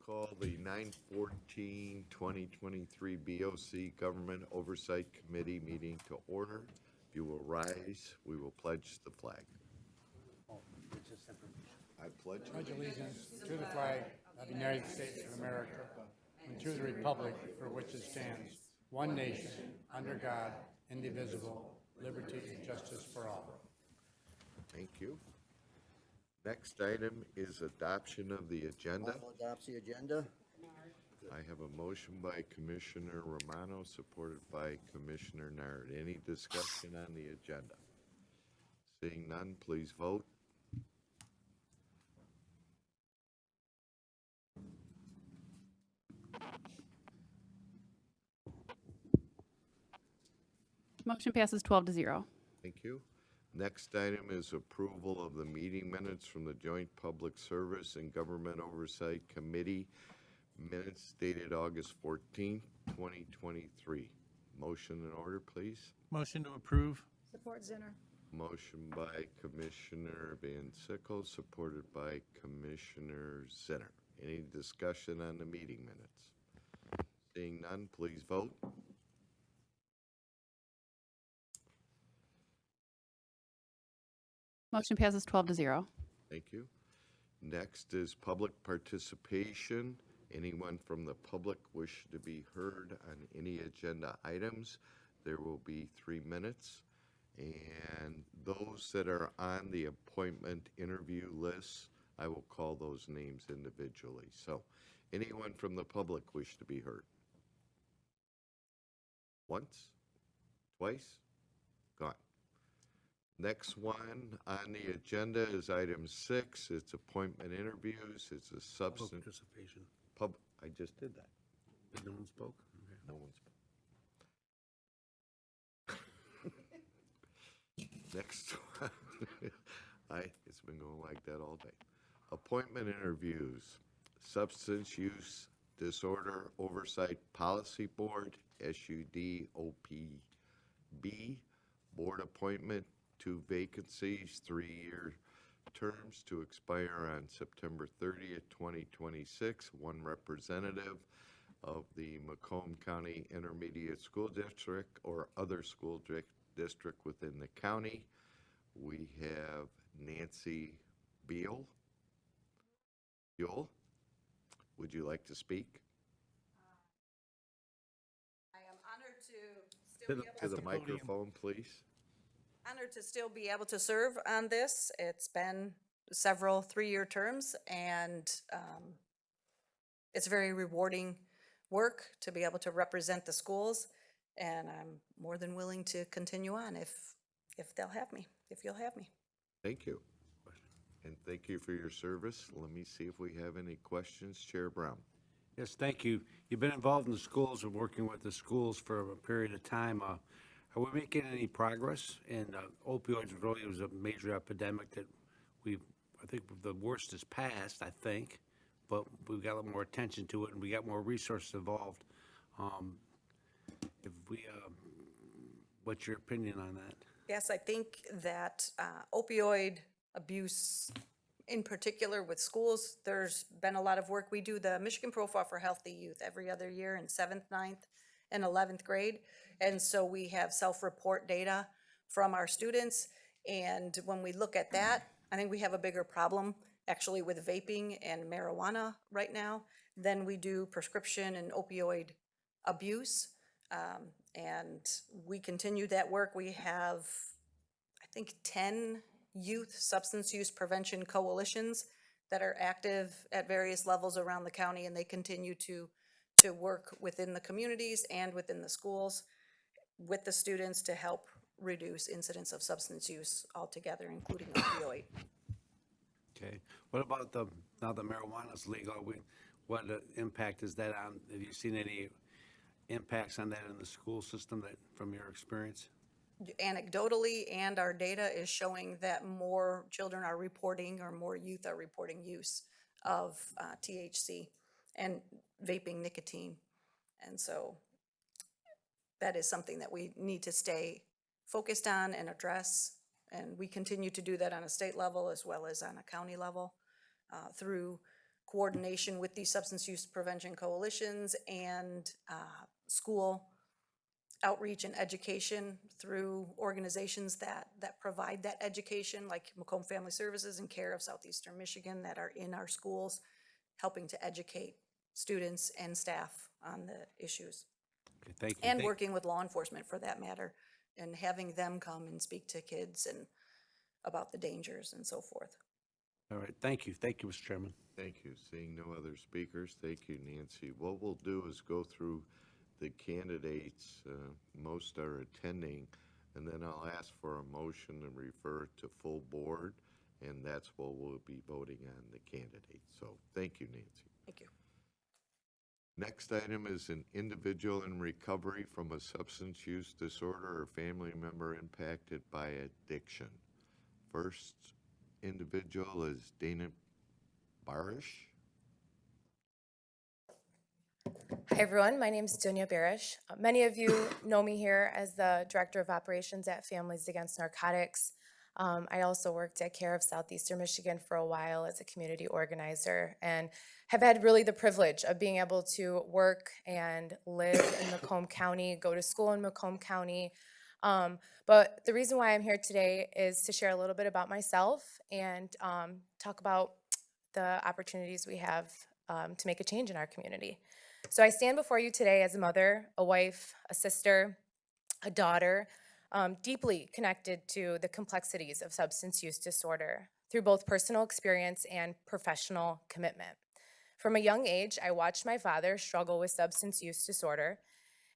call the 9/14/2023 BOC Government Oversight Committee meeting to order. If you will rise, we will pledge the flag. I pledge Allegiance to the flag of the United States of America and to the republic for which it stands, one nation, under God, indivisible, liberty and justice for all. Thank you. Next item is adoption of the agenda. Council adopts the agenda. I have a motion by Commissioner Romano, supported by Commissioner Nard. Any discussion on the agenda? Seeing none, please vote. Motion passes 12-0. Thank you. Next item is approval of the meeting minutes from the Joint Public Service and Government Oversight Committee, minutes dated August 14th, 2023. Motion in order, please. Motion to approve. Support Zinner. Motion by Commissioner Van Sickle, supported by Commissioner Zinner. Any discussion on the meeting minutes? Seeing none, please vote. Motion passes 12-0. Thank you. Next is public participation. Anyone from the public wish to be heard on any agenda items, there will be 3 minutes. And those that are on the appointment interview list, I will call those names individually. So anyone from the public wish to be heard? Once? Twice? Gone. Next one on the agenda is item 6. It's appointment interviews. It's a substance. Participation. I just did that. No one spoke? Okay. No one spoke. Next one. It's been going like that all day. Appointment interviews. Substance Use Disorder Oversight Policy Board, SUDOPB. Board appointment, 2 vacancies, 3-year terms to expire on September 30th, 2026. 1 representative of the Macomb County Intermediate School District or other school district within the county. We have Nancy Buyle. Would you like to speak? I am honored to still be able To the microphone, please. honored to still be able to serve on this. It's been several 3-year terms, and it's very rewarding work to be able to represent the schools. And I'm more than willing to continue on if they'll have me, if you'll have me. Thank you. And thank you for your service. Let me see if we have any questions. Chair Brown. Yes, thank you. You've been involved in the schools and working with the schools for a period of time. Are we making any progress? And opioids really was a major epidemic that I think the worst is past, I think, but we've got a little more attention to it and we got more resources involved. What's your opinion on that? Yes, I think that opioid abuse, in particular with schools, there's been a lot of work. We do the Michigan Profile for Healthy Youth every other year in 7th, 9th, and 11th grade. And so we have self-report data from our students. And when we look at that, I think we have a bigger problem actually with vaping and marijuana right now than we do prescription and opioid abuse. And we continue that work. We have, I think, 10 youth substance use prevention coalitions that are active at various levels around the county, and they continue to work within the communities and within the schools with the students to help reduce incidents of substance use altogether, including opioid. Okay. What about now that marijuana is legal, what impact is that on, have you seen any impacts on that in the school system that, from your experience? Anecdotally, and our data is showing that more children are reporting, or more youth are reporting use of THC and vaping nicotine. And so that is something that we need to stay focused on and address. And we continue to do that on a state level as well as on a county level through coordination with the substance use prevention coalitions and school outreach and education through organizations that provide that education, like Macomb Family Services and Care of Southeastern Michigan, that are in our schools, helping to educate students and staff on the issues. Okay, thank you. And working with law enforcement for that matter, and having them come and speak to kids and about the dangers and so forth. All right, thank you. Thank you, Mr. Chairman. Thank you. Seeing no other speakers, thank you, Nancy. What we'll do is go through the candidates, most are attending, and then I'll ask for a motion to refer to full board, and that's what we'll be voting on, the candidates. So thank you, Nancy. Thank you. Next item is an individual in recovery from a substance use disorder or family member impacted by addiction. First individual is Dunya Barash. Hi, everyone. My name is Dunya Barash. Many of you know me here as the Director of Operations at Families Against Narcotics. I also worked at Care of Southeastern Michigan for a while as a community organizer and have had really the privilege of being able to work and live in Macomb County, go to school in Macomb County. But the reason why I'm here today is to share a little bit about myself and talk about the opportunities we have to make a change in our community. So I stand before you today as a mother, a wife, a sister, a daughter, deeply connected to the complexities of substance use disorder through both personal experience and professional commitment. From a young age, I watched my father struggle with substance use disorder,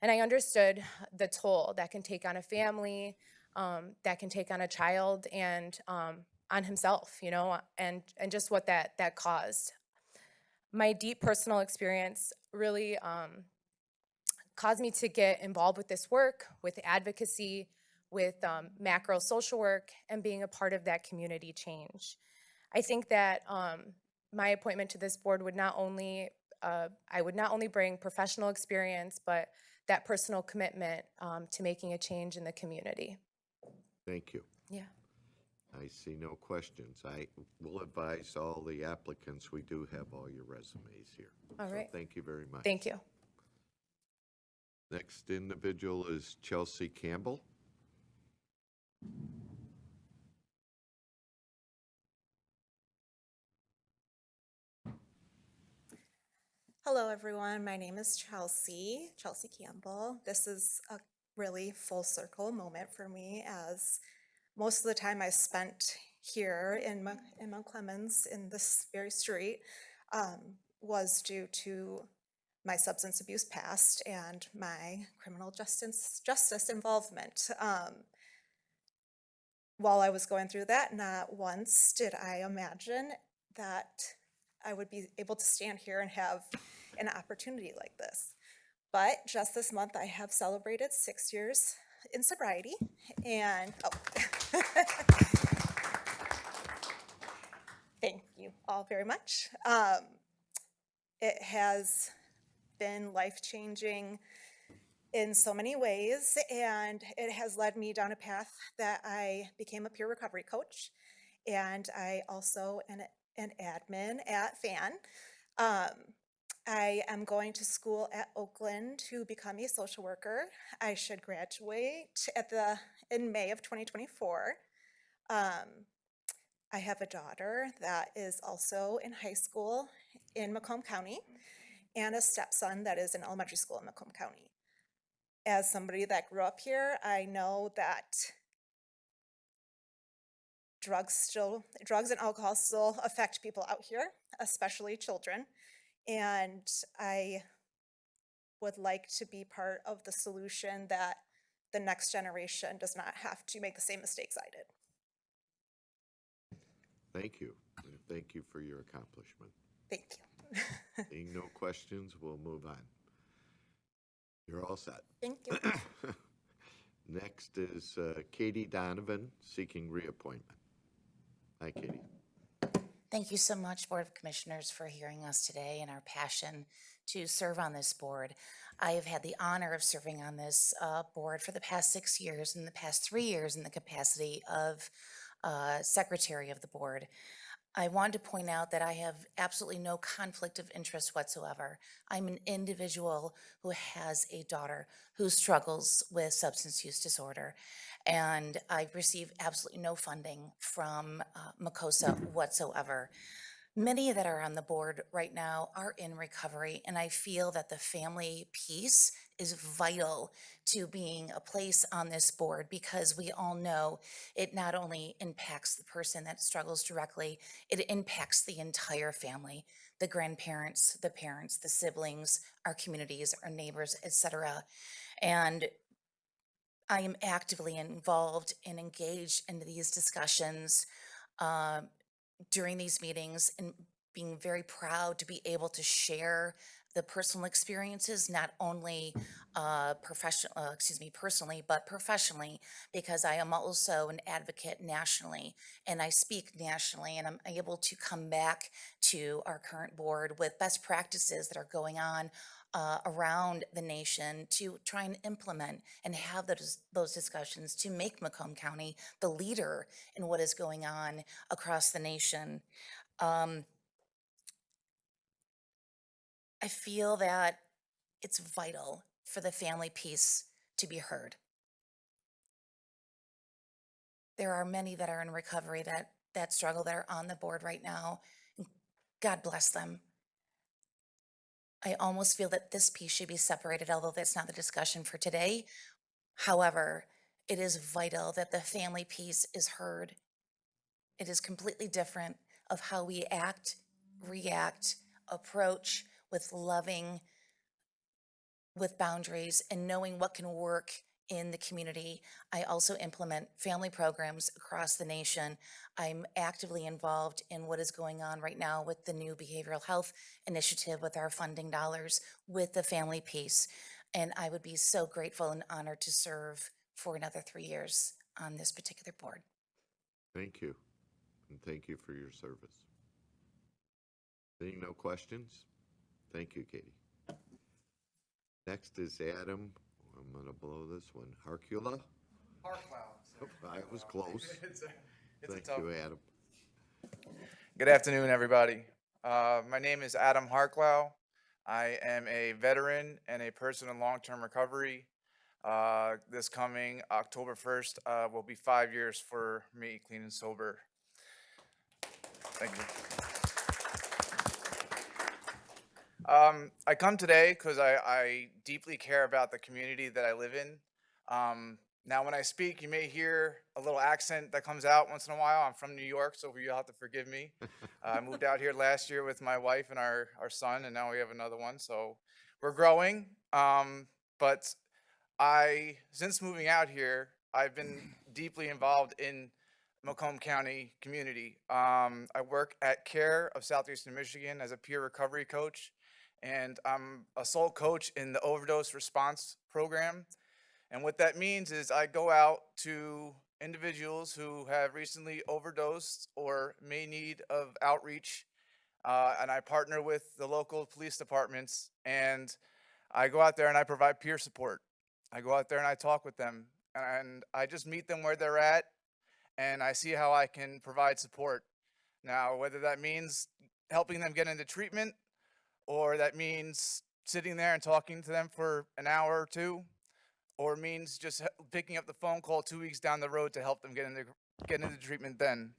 and I understood the toll that can take on a family, that can take on a child, and on himself, you know, and just what that caused. My deep personal experience really caused me to get involved with this work, with advocacy, with macro social work, and being a part of that community change. I think that my appointment to this board would not only, I would not only bring professional experience, but that personal commitment to making a change in the community. Thank you. Yeah. I see no questions. I will advise all the applicants, we do have all your resumes here. All right. So thank you very much. Thank you. Next individual is Chelsea Campbell. Hello, everyone. My name is Chelsea Campbell. This is a really full circle moment for me, as most of the time I spent here in Mount Clemens in this very street was due to my substance abuse past and my criminal justice involvement. While I was going through that, not once did I imagine that I would be able to stand here and have an opportunity like this. But just this month, I have celebrated 6 years in sobriety, and thank you all very much. It has been life-changing in so many ways, and it has led me down a path that I became a peer recovery coach, and I also an admin at FAN. I am going to school at Oakland to become a social worker. I should graduate in May of 2024. I have a daughter that is also in high school in Macomb County, and a stepson that is in elementary school in Macomb County. As somebody that grew up here, I know that drugs and alcohol still affect people out here, especially children. And I would like to be part of the solution that the next generation does not have to make the same mistakes I did. Thank you. And thank you for your accomplishment. Thank you. Seeing no questions, we'll move on. You're all set. Thank you. Next is Katie Donovan, seeking reappointment. Hi, Katie. Thank you so much, Board of Commissioners, for hearing us today and our passion to serve on this board. I have had the honor of serving on this board for the past 6 years and the past 3 years in the capacity of Secretary of the board. I wanted to point out that I have absolutely no conflict of interest whatsoever. I'm an individual who has a daughter who struggles with substance use disorder, and I receive absolutely no funding from MACOSA whatsoever. Many that are on the board right now are in recovery, and I feel that the family piece is vital to being a place on this board because we all know it not only impacts the person that struggles directly, it impacts the entire family, the grandparents, the parents, the siblings, our communities, our neighbors, etc. And I am actively involved and engaged in these discussions uh, during these meetings and being very proud to be able to share the personal experiences, not only personally, but professionally, because I am also an advocate nationally and I speak nationally, and I'm able to come back to our current board with best practices that are going on around the nation to try and implement and have those discussions to make Macomb County the leader in what is going on across the nation. I feel that it's vital for the family piece to be heard. There are many that are in recovery that struggle that are on the board right now. God bless them. I almost feel that this piece should be separated, although that's not the discussion for today. However, it is vital that the family piece is heard. It is completely different of how we act, react, approach with loving, with boundaries and knowing what can work in the community. I also implement family programs across the nation. I'm actively involved in what is going on right now with the new behavioral health initiative with our funding dollars with the family piece. And I would be so grateful and honored to serve for another 3 years on this particular board. Thank you, and thank you for your service. Seeing no questions? Thank you, Katie. Next is Adam. I'm gonna blow this one. Haarklau? Haarklau. I was close. It's a Thank tough you, one. Adam. Good afternoon, everybody. My name is Adam Haarklau. I am a veteran and a person in long-term recovery. This coming October 1st will be 5 years for me, clean and sober. Thank you. I come today because I deeply care about the community that I live in. Now, when I speak, you may hear a little accent that comes out once in a while. I'm from New York, so you'll have to forgive me. I moved out here last year with my wife and our son, and now we have another one. So we're growing. But since moving out here, I've been deeply involved in Macomb County community. I work at CARE of Southeastern Michigan as a peer recovery coach, and I'm a sole coach in the overdose response program. And what that means is I go out to individuals who have recently overdosed or may need of outreach, and I partner with the local police departments, and I go out there and I provide peer support. I go out there and I talk with them, and I just meet them where they're at, and I see how I can provide support. Now, whether that means helping them get into treatment, or that means sitting there and talking to them for an hour or two, or means just picking up the phone call 2 weeks down the road to help them get into treatment then.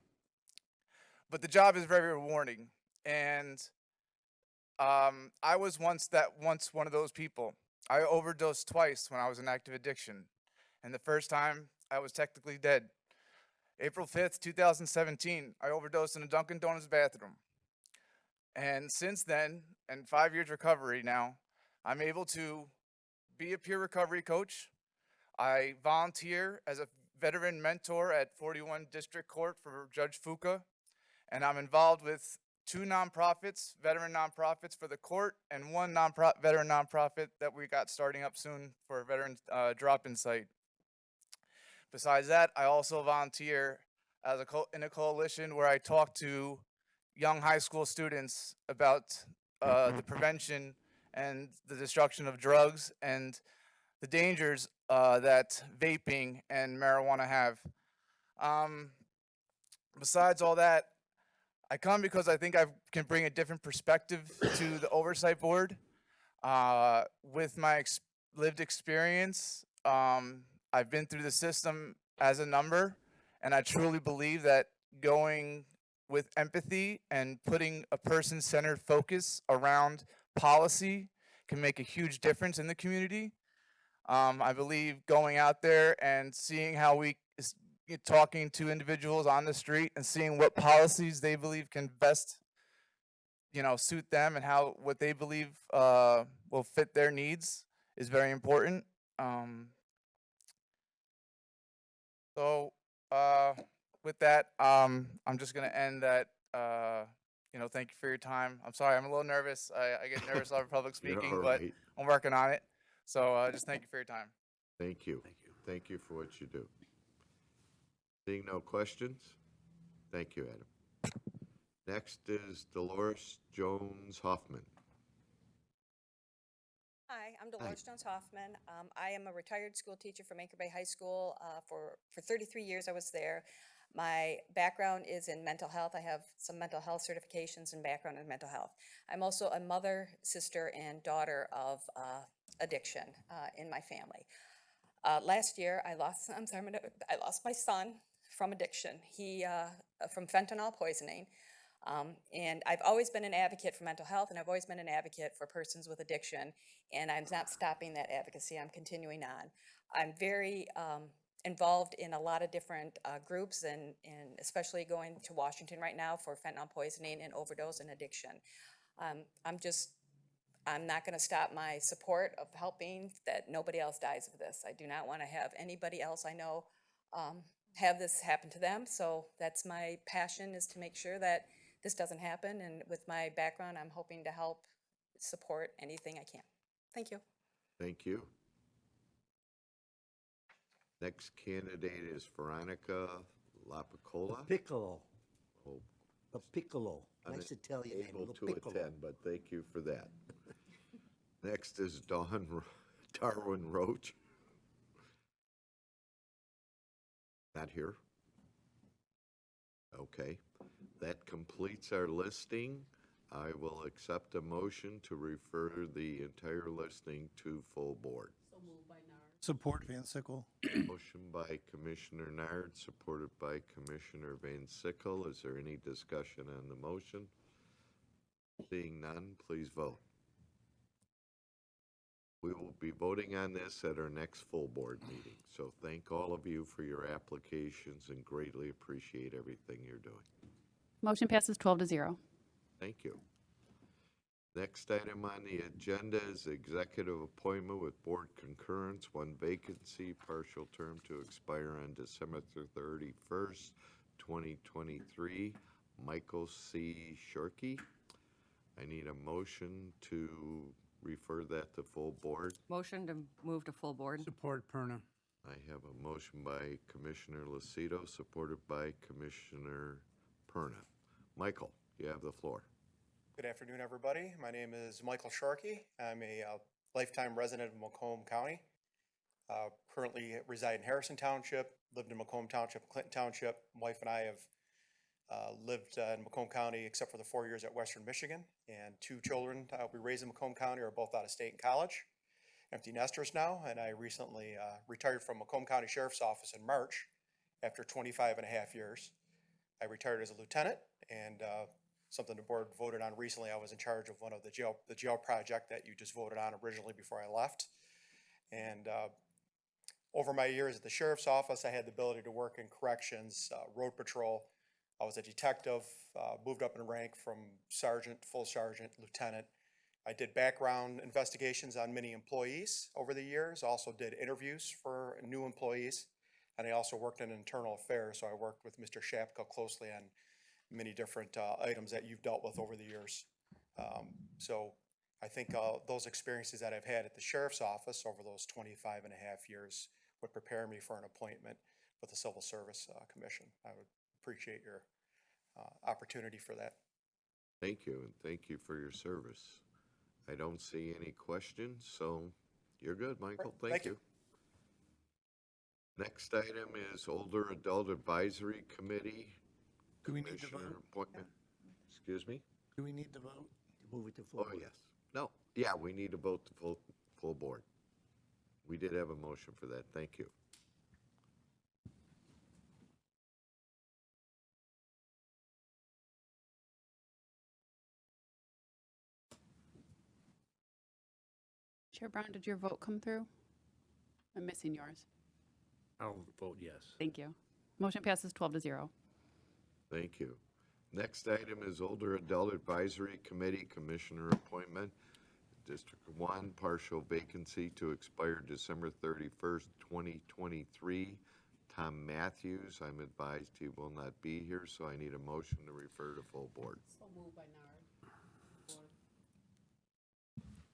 But the job is very rewarding, and I was once one of those people. I overdosed twice when I was in active addiction, and the first time I was technically dead. April 5th, 2017, I overdosed in a Dunkin' Donuts bathroom. And since then, and 5 years recovery now, I'm able to be a peer recovery coach. I volunteer as a veteran mentor at 41 District Court for Judge Fuca, and I'm involved with 2 nonprofits, veteran nonprofits for the court, and 1 veteran nonprofit that we got starting up soon for a veteran drop-in site. Besides that, I also volunteer as in a coalition where I talk to young high school students about the prevention and the destruction of drugs and the dangers that vaping and marijuana have. Besides all that, I come because I think I can bring a different perspective to the Oversight Board. With my lived experience, I've been through the system as a number, and I truly believe that going with empathy and putting a person-centered focus around policy can make a huge difference in the community. I believe going out there and seeing how talking to individuals on the street and seeing what policies they believe can best, suit them and what they believe will fit their needs is very important. So with that, I'm just gonna end that. Thank you for your time. I'm sorry, I'm a little nervous. I get nervous over public You're speaking, all but right. I'm working on it. So just thank you for your time. Thank you. Thank you for what you do. Seeing no questions? Thank you, Adam. Next is Dolores Jones-Hoffmann. Hi, I'm Dolores Jones-Hoffmann. I am a retired school teacher from Anchor Bay High School. For 33 years I was there. My background is in mental health. I have some mental health certifications and background in mental health. I'm also a mother, sister, and daughter of addiction in my family. Last year I lost my son from addiction. He from fentanyl poisoning. And I've always been an advocate for mental health, and I've always been an advocate for persons with addiction, and I'm not stopping that advocacy. I'm continuing on. I'm very involved in a lot of different groups, and especially going to Washington right now for fentanyl poisoning and overdose and addiction. I'm not going to stop my support of helping that nobody else dies of this. I do not want to have anybody else I know have this happen to them. So that's my passion, is to make sure that this doesn't happen. And with my background, I'm hoping to help support anything I can. Thank you. Thank you. Next candidate is Veronica Lopiccolo. Piccolo. Oh, Lopiccolo. Nice Italian name. Able to Lopiccolo. attend, but thank you for that. Next is Darwin Roach. Not here. Okay, that completes our listing. I will accept a motion to refer the entire listing to full board. Support Van Sickle. Motion by Commissioner Nard, supported by Commissioner Van Sickle. Is there any discussion on the motion? Seeing none, please vote. We will be voting on this at our next full board meeting. So thank all of you for your applications and greatly appreciate everything you're doing. Motion passes 12-0. Thank you. Next item on the agenda is executive appointment with board concurrence, one vacancy, partial term to expire on December 31st, 2023. Michael C. Shorkey. I need a motion to refer that to full board. Motion to move to full board. Support Perna. I have a motion by Commissioner Lucido, supported by Commissioner Perna. Michael, you have the floor. Good afternoon, everybody. My name is Michael Sharkey. I'm a lifetime resident of Macomb County. Currently reside in Harrison Township, lived in Macomb Township, Clinton Township. My wife and I have lived in Macomb County except for the 4 years at Western Michigan, and two children we raised in Macomb County are both out of state in college, empty nesters now, and I recently retired from Macomb County Sheriff's Office in March after 25 and a half years. I retired as a lieutenant, and something the board voted on recently. I was in charge of one of the jail project that you just voted on originally before I left. And over my years at the Sheriff's Office, I had the ability to work in corrections, road patrol. I was a detective, moved up in rank from sergeant, full sergeant, lieutenant. I did background investigations on many employees over the years, also did interviews for new employees, and I also worked in internal affairs, so I worked with Mr. Shapka closely on many different items that you've dealt with over the years. So I think those experiences that I've had at the Sheriff's Office over those 25 and a half years would prepare me for an appointment with the Civil Service Commission. I would appreciate your opportunity for that. Thank you, and thank you for your service. I don't see any questions, so you're good, Michael. Thank you. Next item is Older Adult Advisory Committee. Do we need to Commissioner vote? appointment. Excuse me? Do we need to vote? Move it to full. Oh, yes. No, yeah, we need to vote to full board. We did have a motion for that. Thank you. Chair Brown, did your vote come through? I'm missing yours. I'll vote yes. Thank you. Motion passes 12-0. Thank you. Next item is Older Adult Advisory Committee Commissioner appointment. District 1, partial vacancy to expire December 31st, 2023. Tom Matthews, I'm advised he will not be here, so I need a motion to refer to full board. So moved by Nard.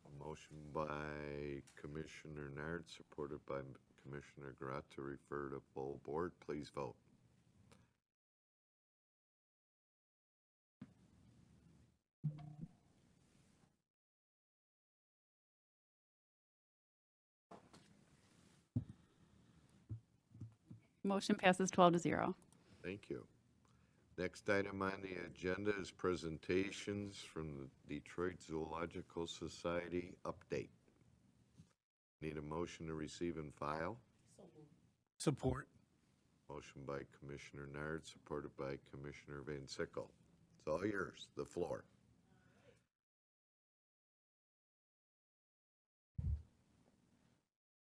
A motion by Commissioner Nard, supported by Commissioner Grott to refer to full board. Please vote. Motion passes 12-0. Thank you. Next item on the agenda is presentations from the Detroit Zoological Society update. Need a motion to receive and file. Support. Motion by Commissioner Nard, supported by Commissioner Van Sickle. It's all yours, the floor.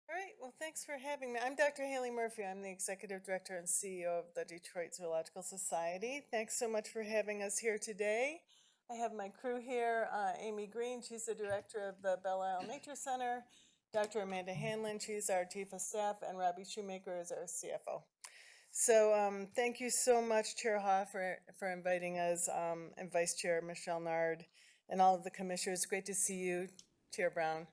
All right, well, thanks for having me. I'm Dr. Haley Murphy. I'm the Executive Director and CEO of the Detroit Zoological Society. Thanks so much for having us here today. I have my crew here, Amy Green, she's the Director of the Belle Isle Nature Center, Dr. Amanda Hanlon, she's our Chief of Staff, and Robbie Shoemaker is our CFO. So thank you so much, Chair Hoff, for inviting us, and Vice Chair Michelle Nard, and all of the commissioners. Great to see you, Chair Brown.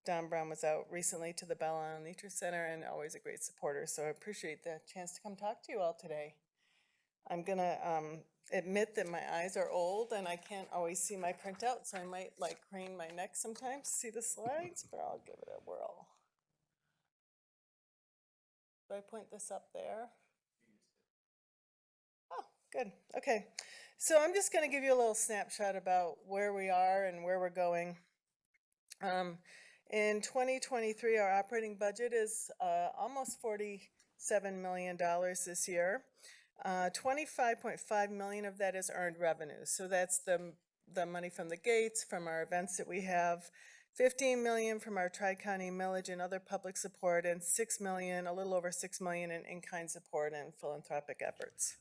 Don Brown was out recently to the Belle Isle Nature Center and always a great supporter, so I appreciate the chance to come talk to you all today. I'm gonna admit that my eyes are old and I can't always see my printout, so I might like crane my neck sometimes to see the slides, but I'll give it a whirl. Do I point this up there? Oh, good, okay. So I'm just gonna give you a little snapshot about where we are and where we're going. In 2023, our operating budget is almost $47 million this year. 25.5 million of that is earned revenue. So that's the money from the gates, from our events that we have, 15 million from our Tri-County millage and other public support, and 6 million, a little over 6 million in-kind support and philanthropic efforts.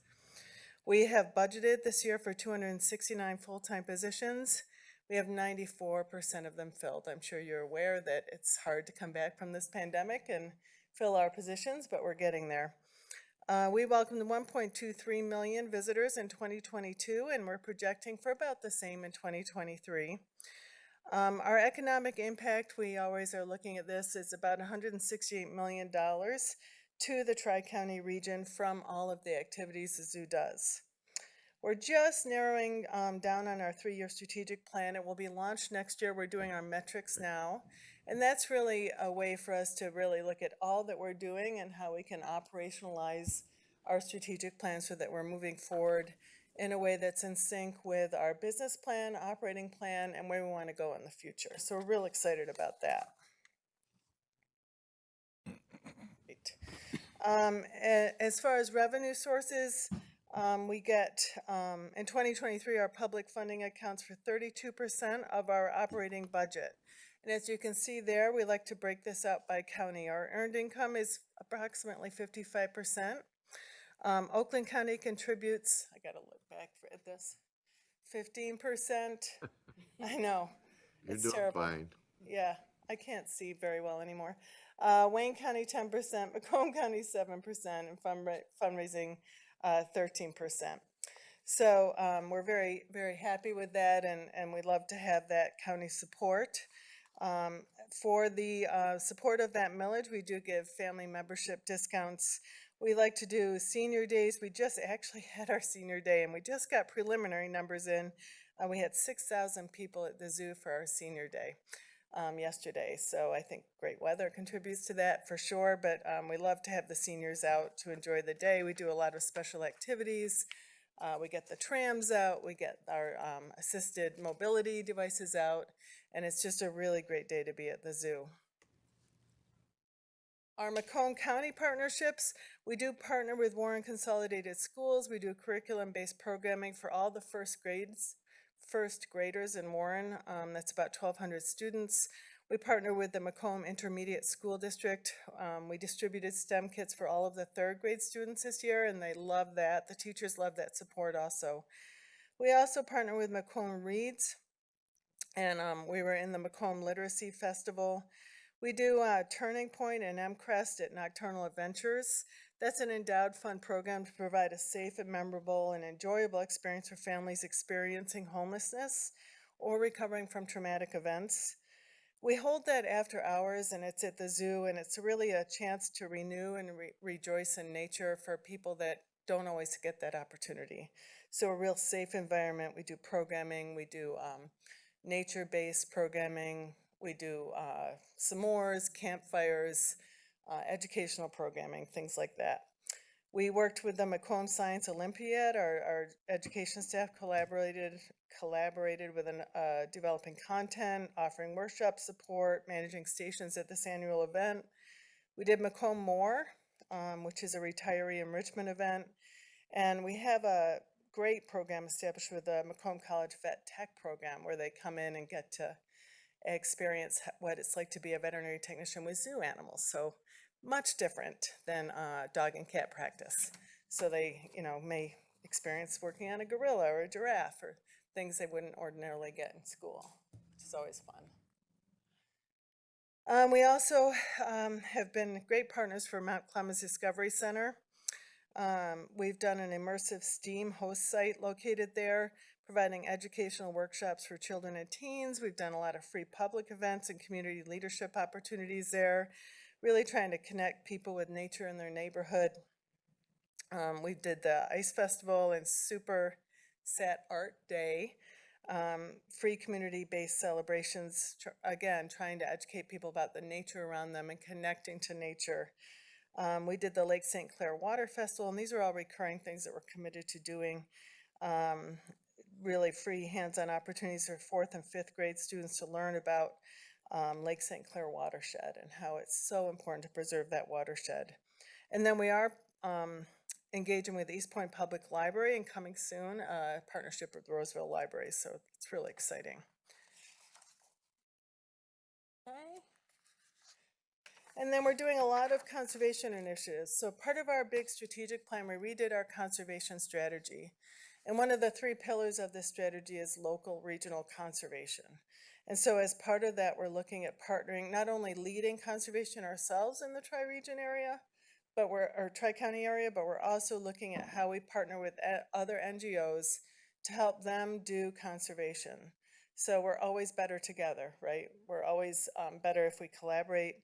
We have budgeted this year for 269 full-time positions. We have 94% of them filled. I'm sure you're aware that it's hard to come back from this pandemic and fill our positions, but we're getting there. We welcomed 1.23 million visitors in 2022, and we're projecting for about the same in 2023. Our economic impact, we always are looking at this, is about $168 million to the Tri-County region from all of the activities the zoo does. We're just narrowing down on our 3-year strategic plan. It will be launched next year. We're doing our metrics now. And that's really a way for us to really look at all that we're doing and how we can operationalize our strategic plan so that we're moving forward in a way that's in sync with our business plan, operating plan, and where we want to go in the future. So we're real excited about that. As far as revenue sources, we get, in 2023, our public funding accounts for 32% of our operating budget. And as you can see there, we like to break this out by county. Our earned income is approximately 55%. Oakland County contributes, I gotta look back at this, 15%. I know, You're it's doing terrible. fine. Yeah, I can't see very well anymore. Wayne County 10%, Macomb County 7%, and fundraising 13%. So we're very, very happy with that, and we'd love to have that county support. For the support of that millage, we do give family membership discounts. We like to do senior days. We just actually had our senior day, and we just got preliminary numbers in. We had 6,000 people at the zoo for our senior day yesterday. So I think great weather contributes to that for sure, but we love to have the seniors out to enjoy the day. We do a lot of special activities. We get the trams out, we get our assisted mobility devices out, and it's just a really great day to be at the zoo. Our Macomb County partnerships, we do partner with Warren Consolidated Schools. We do curriculum-based programming for all the first graders in Warren. That's about 1,200 students. We partner with the Macomb Intermediate School District. We distributed STEM kits for all of the third grade students this year, and they love that. The teachers love that support also. We also partner with Macomb Reads, and we were in the Macomb Literacy Festival. We do Turning Point and MCREST at Nocturnal Adventures. That's an endowed fund program to provide a safe and memorable and enjoyable experience for families experiencing homelessness or recovering from traumatic events. We hold that after hours, and it's at the zoo, and it's really a chance to renew and rejoice in nature for people that don't always get that opportunity. So a real safe environment. We do programming, we do nature-based programming, we do s'mores, campfires, educational programming, things like that. We worked with the Macomb Science Olympiad. Our education staff collaborated with developing content, offering workshop support, managing stations at this annual event. We did Macomb More, which is a retiree enrichment event. And we have a great program established with the Macomb College Vet Tech program, where they come in and get to experience what it's like to be a veterinary technician with zoo animals. So much different than dog and cat practice. So they, may experience working on a gorilla or a giraffe or things they wouldn't ordinarily get in school, which is always fun. We also have been great partners for Mount Clemens Discovery Center. We've done an immersive STEAM host site located there, providing educational workshops for children and teens. We've done a lot of free public events and community leadership opportunities there, really trying to connect people with nature in their neighborhood. We did the Ice Festival and Super Sat Art Day, free community-based celebrations, again, trying to educate people about the nature around them and connecting to nature. We did the Lake St. Clair Water Festival, and these are all recurring things that we're committed to doing. Really free hands-on opportunities for 4th and 5th grade students to learn about Lake St. Clair watershed and how it's so important to preserve that watershed. And then we are engaging with East Point Public Library, and coming soon, a partnership with Roseville Library, so it's really exciting. Okay. And then we're doing a lot of conservation initiatives. So part of our big strategic plan, we redid our conservation strategy. And one of the 3 pillars of this strategy is local regional conservation. And so as part of that, we're looking at partnering, not only leading conservation ourselves in the tri-region area, or tri-county area, but we're also looking at how we partner with other NGOs to help them do conservation. So we're always better together, right? We're always better if we collaborate.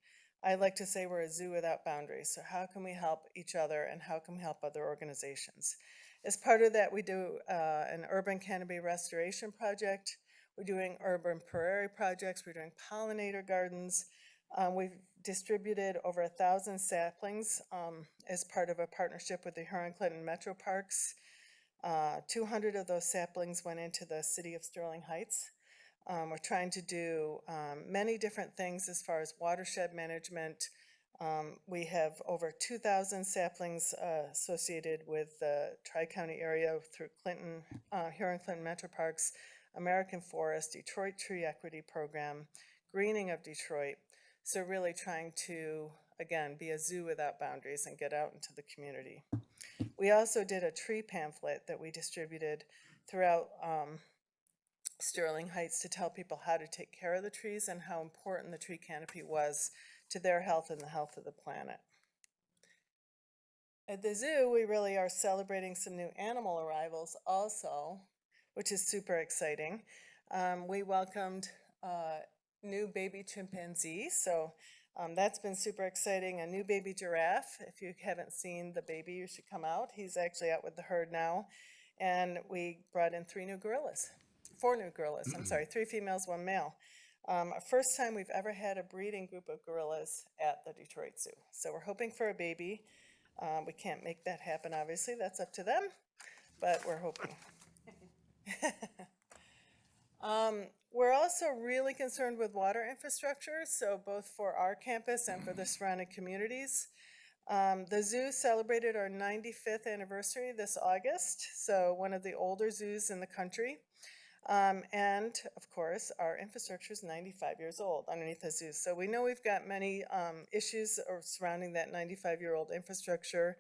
I like to say we're a zoo without boundaries. So how can we help each other, and how can we help other organizations? As part of that, we do an urban canopy restoration project. We're doing urban prairie projects. We're doing pollinator gardens. We've distributed over 1,000 saplings as part of a partnership with the Huron Clinton Metro Parks. 200 of those saplings went into the city of Sterling Heights. We're trying to do many different things as far as watershed management. We have over 2,000 saplings associated with the Tri-County area through Huron Clinton Metro Parks, American Forest, Detroit Tree Equity Program, Greening of Detroit. So really trying to, again, be a zoo without boundaries and get out into the community. We also did a tree pamphlet that we distributed throughout Sterling Heights to tell people how to take care of the trees and how important the tree canopy was to their health and the health of the planet. At the zoo, we really are celebrating some new animal arrivals also, which is super exciting. We welcomed new baby chimpanzee, so that's been super exciting. A new baby giraffe. If you haven't seen the baby, you should come out. He's actually out with the herd now. And we brought in 4 new gorillas, I'm sorry, 3 females, 1 male. First time we've ever had a breeding group of gorillas at the Detroit Zoo. So we're hoping for a baby. We can't make that happen, obviously, that's up to them. but we're hoping. We're also really concerned with water infrastructure, so both for our campus and for the surrounding communities. The zoo celebrated our 95th anniversary this August, so one of the older zoos in the country. And of course, our infrastructure is 95 years old underneath the zoo. So we know we've got many issues surrounding that 95-year-old infrastructure.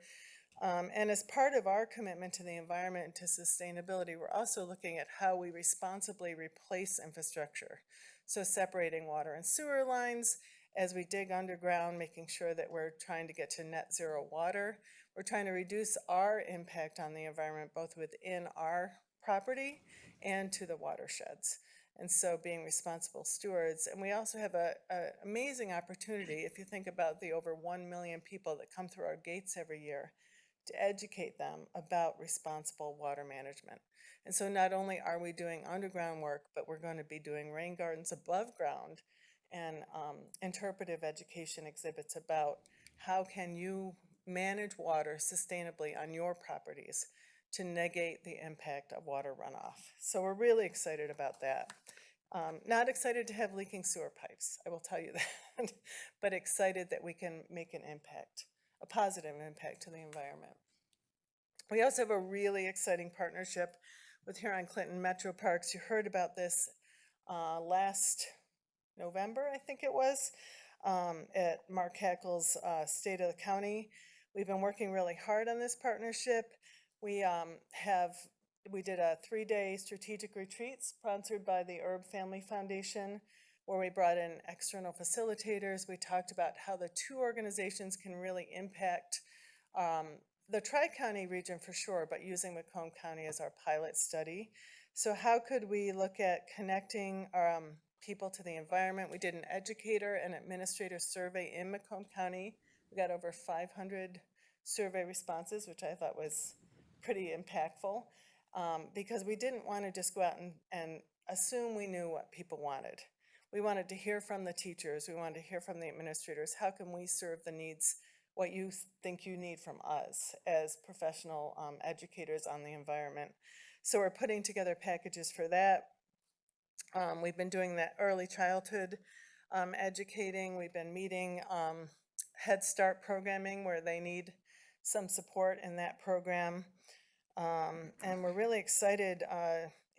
And as part of our commitment to the environment and to sustainability, we're also looking at how we responsibly replace infrastructure. So separating water and sewer lines as we dig underground, making sure that we're trying to get to net zero water. We're trying to reduce our impact on the environment, both within our property and to the watersheds. And so being responsible stewards. And we also have an amazing opportunity, if you think about the over 1 million people that come through our gates every year, to educate them about responsible water management. And so not only are we doing underground work, but we're going to be doing rain gardens above ground and interpretive education exhibits about how can you manage water sustainably on your properties to negate the impact of water runoff. So we're really excited about that. Not excited to have leaking sewer pipes, I will tell you that, but excited that we can make an impact, a positive impact to the environment. We also have a really exciting partnership with Huron-Clinton Metro Parks. You heard about this last November, I think it was, at Mark Hackle's State of the County. We've been working really hard on this partnership. We did a 3-day strategic retreat sponsored by the Herb Family Foundation, where we brought in external facilitators. We talked about how the two organizations can really impact the Tri-County region for sure, but using Macomb County as our pilot study. So how could we look at connecting people to the environment? We did an educator and administrator survey in Macomb County. We got over 500 survey responses, which I thought was pretty impactful, because we didn't want to just go out and assume we knew what people wanted. We wanted to hear from the teachers. We wanted to hear from the administrators. How can we serve the needs, what you think you need from us as professional educators on the environment? So we're putting together packages for that. We've been doing that early childhood educating. We've been meeting Head Start programming where they need some support in that program. And we're really excited.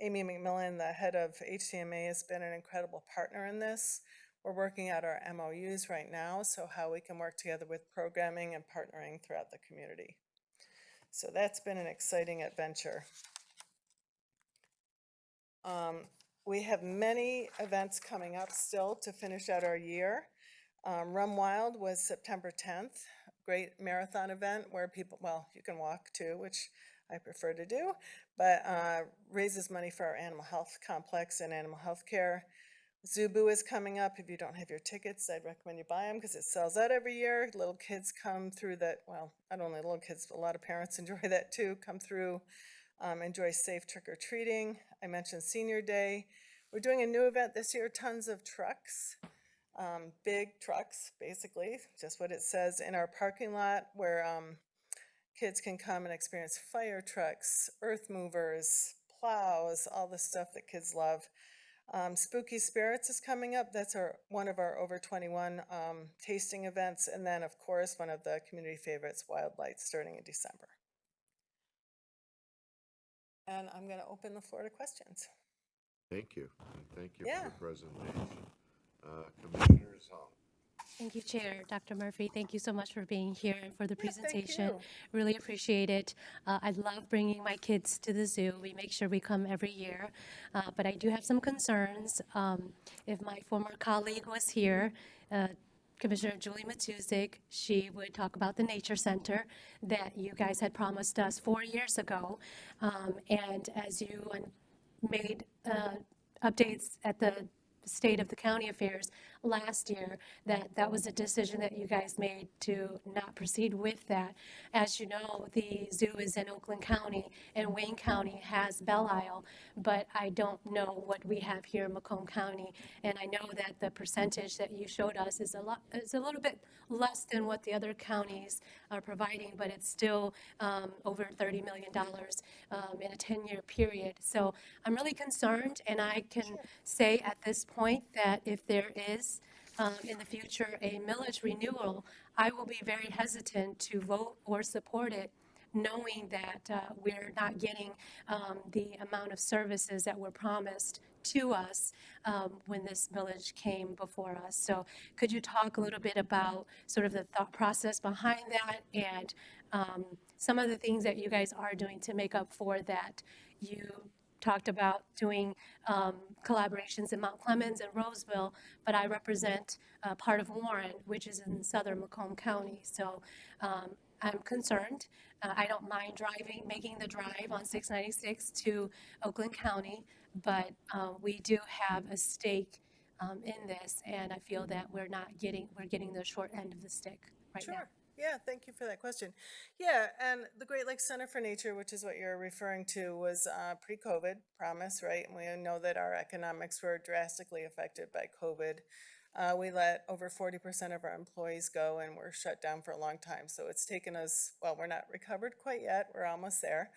Amy McMillan, the head of HCMA, has been an incredible partner in this. We're working out our MOUs right now, so how we can work together with programming and partnering throughout the community. So that's been an exciting adventure. We have many events coming up still to finish out our year. Run Wild was September 10th, great marathon event where people, well, you can walk too, which I prefer to do, but raises money for our animal health complex and animal health care. Zubu is coming up. If you don't have your tickets, I'd recommend you buy them because it sells out every year. Little kids come through that, well, not only little kids, but a lot of parents enjoy that too, come through, enjoy safe trick-or-treating. I mentioned Senior Day. We're doing a new event this year, tons of trucks, big trucks, basically, just what it says, in our parking lot where kids can come and experience fire trucks, earth movers, plows, all the stuff that kids love. Spooky Spirits is coming up. That's one of our over 21 tasting events. And then, of course, one of the community favorites, Wild Lights, starting in December. And I'm going to open the floor to questions. Thank you. And thank you Yeah. for the presentation. Commissioners Hall. Thank you, Chair. Dr. Murphy, thank you so much for being here and for the presentation. you. Really appreciate it. I love bringing my kids to the zoo. We make sure we come every year. But I do have some concerns. If my former colleague was here, Commissioner Julie Matuzik, she would talk about the Nature Center that you guys had promised us 4 years ago. And as you made updates at the state of the county affairs last year, that was a decision that you guys made to not proceed with that. As you know, the zoo is in Oakland County and Wayne County has Isle, but I don't know what we have here in Macomb County. And I know that the percentage that you showed us is a little bit less than what the other counties are providing, but it's still over $30 million in a 10-year period. So I'm really concerned, and I can say at this point that if there is in the future a millage renewal, I will be very hesitant to vote or support it, knowing that we're not getting the amount of services that were promised to us when this millage came before us. So could you talk a little bit about sort of the thought process behind that and some of the things that you guys are doing to make up for that? You talked about doing collaborations in Mount Clemens and Roseville, but I represent part of Warren, which is in southern Macomb County. So I'm concerned. I don't mind making the drive on 696 to Oakland County, but we do have a stake in this, and I feel that we're getting the short end of the stick right now. Sure. Yeah, thank you for that question. Yeah, and the Great Lakes Center for Nature, which is what you're referring to, was pre-COVID promise, right? And we know that our economics were drastically affected by COVID. We let over 40% of our employees go and we're shut down for a long time. So it's taken us, well, we're not recovered quite yet. We're almost there.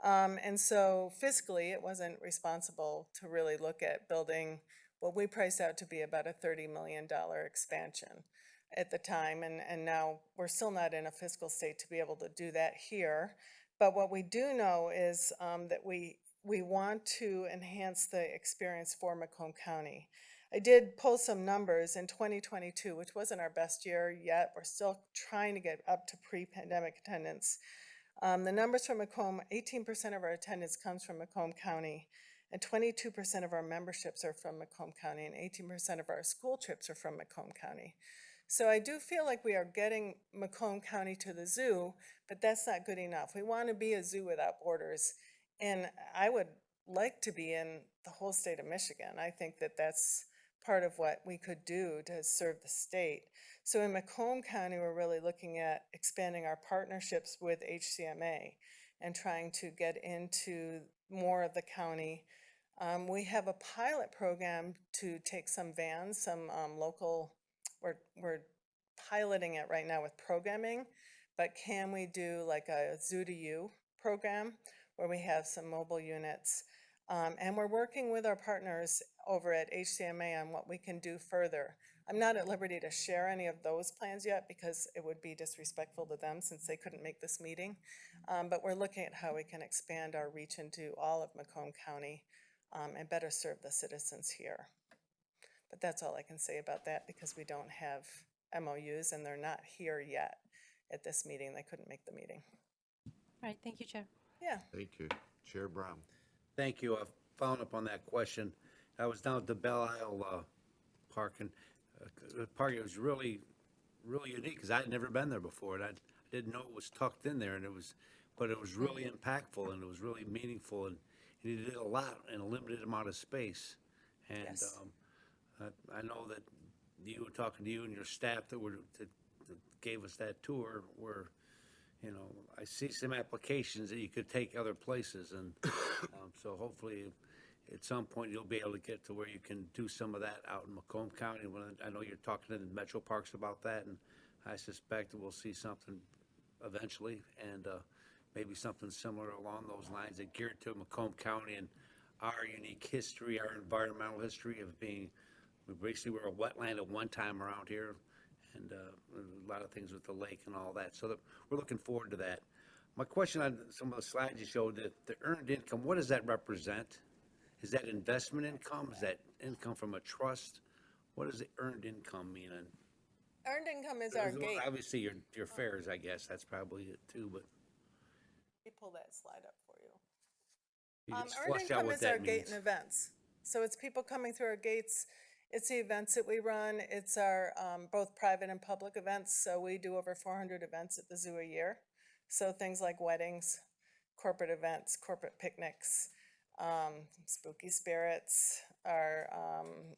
And so fiscally, it wasn't responsible to really look at building what we priced out to be about a $30 million expansion at the time, and now we're still not in a fiscal state to be able to do that here. But what we do know is that we want to enhance the experience for Macomb County. I did pull some numbers in 2022, which wasn't our best year yet. We're still trying to get up to pre-pandemic attendance. The numbers from Macomb, 18% of our attendance comes from Macomb County, and 22% of our memberships are from Macomb County, and 18% of our school trips are from Macomb County. So I do feel like we are getting Macomb County to the zoo, but that's not good enough. We want to be a zoo without borders, and I would like to be in the whole state of Michigan. I think that that's part of what we could do to serve the state. So in Macomb County, we're really looking at expanding our partnerships with HCMA and trying to get into more of the county. We have a pilot program to take some vans, some local. We're piloting it right now with programming, but can we do like a Zoo to You program where we have some mobile units? And we're working with our partners over at HCMA on what we can do further. I'm not at liberty to share any of those plans yet because it would be disrespectful to them since they couldn't make this meeting. But we're looking at how we can expand our reach into all of Macomb County and better serve the citizens here. But that's all I can say about that because we don't have MOUs and they're not here yet at this meeting. They couldn't make the meeting. All right, thank you, Chair. Yeah. Thank you. Chair Brown. Thank you. Following up on that question, I was down at the Buyle Park, and the park was really unique because I had never been there before, and I didn't know it was tucked in there, but it was really impactful and it was really meaningful, and he did a lot in a limited amount of space. And Yes. I know that you were talking to you and your staff that gave us that tour where, you know, I see some applications that you could take other places, and so hopefully at some point you'll be able to get to where you can do some of that out in Macomb County. I know you're talking to the metro parks about that, and I suspect we'll see something eventually, and maybe something similar along those lines that geared to Macomb County and our unique history, our environmental history of being, we were a wetland at one time around here, and a lot of things with the lake and all that. So we're looking forward to that. My question on some of the slides you showed, the earned income, what does that represent? Is that investment income? Is that income from a trust? What does the earned income mean? And Earned income is our gate. obviously your fares, I guess, that's probably it too, but Let me pull that slide up for you. you just Earned flush out income what is our that gate means. and events. So it's people coming through our gates. It's the events that we run. It's our both private and public events. So we do over 400 events at the zoo a year. So things like weddings, corporate events, corporate picnics, spooky spirits, our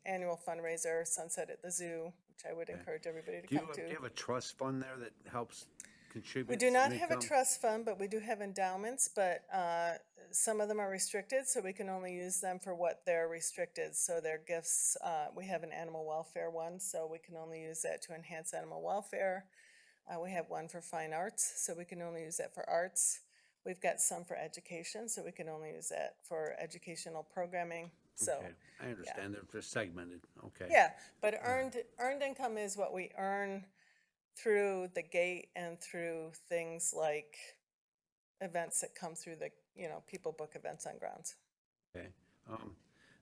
annual annual fundraiser, Sunset at the Zoo, which I would encourage everybody to Do you come have, to. do you have a trust fund there that helps contribute? We do not have a income? trust fund, but we do have endowments, but some of them are restricted, so we can only use them for what they're restricted. So they're gifts, we have an animal welfare one, so we can only use that to enhance animal welfare. We have one for fine arts, so we can only use that for arts. We've got some for education, so we can only use that for educational programming, so. Okay, I understand, they're segmented, okay. Yeah, but earned income is what we earn through the gate and through things like events that come through the, people book events on grounds. Okay.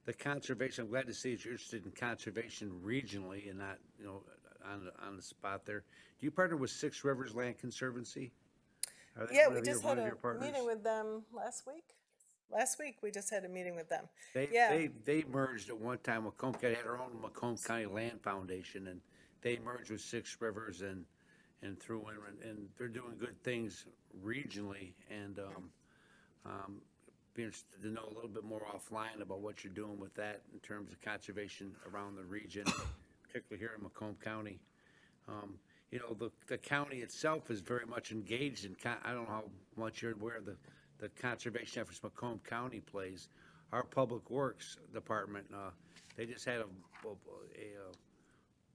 The conservation, I'm glad to see that you're interested in conservation regionally and not, on the spot there. Do you partner with Six Rivers Land Conservancy? Are they Yeah, one we of your- just one had of a your partners? meeting with them last week. Last week, we just had a meeting with them. They, Yeah. they merged at one time, Macomb County had their own Macomb County Land Foundation, and they merged with Six Rivers and through, and they're doing good things regionally, and, be interested to know a little bit more offline about what you're doing with that in terms of conservation around the region, particularly here in Macomb County. The county itself is very much engaged in, I don't know how much you're aware of the conservation efforts Macomb County plays. Our Public Works Department, they just had a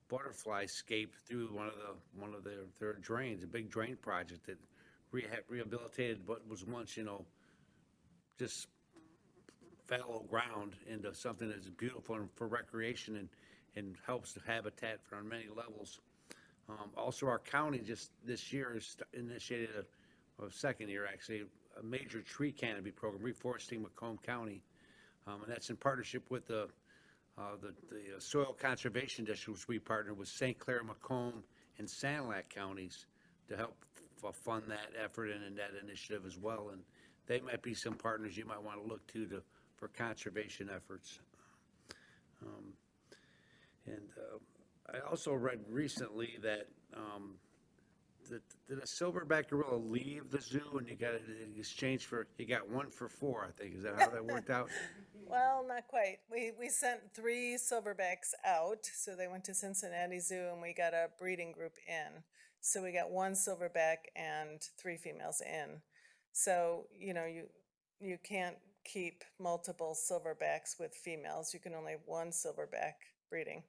butterfly scape through one of their drains, a big drain project that rehabilitated what was once, just fallow ground into something that's beautiful and for recreation and helps the habitat for on many levels. Also, our county just this year has initiated a second year actually, a major tree canopy program, reforesting Macomb County. And that's in partnership with the Soil Conservation District, which we partner with St. Clair, Macomb, and Sanilac counties to help fund that effort and that initiative as well. And they might be some partners you might want to look to for conservation efforts. I also read recently that did a silverback gorilla leave the zoo and you got it in exchange for, you got 1 for 4, I think. Is that how that worked out? Well, not quite. We sent 3 silverbacks out, so they went to Cincinnati Zoo and we got a breeding group in. So we got 1 silverback and 3 females in. So, you can't keep multiple silverbacks with females. You can only have 1 silverback breeding.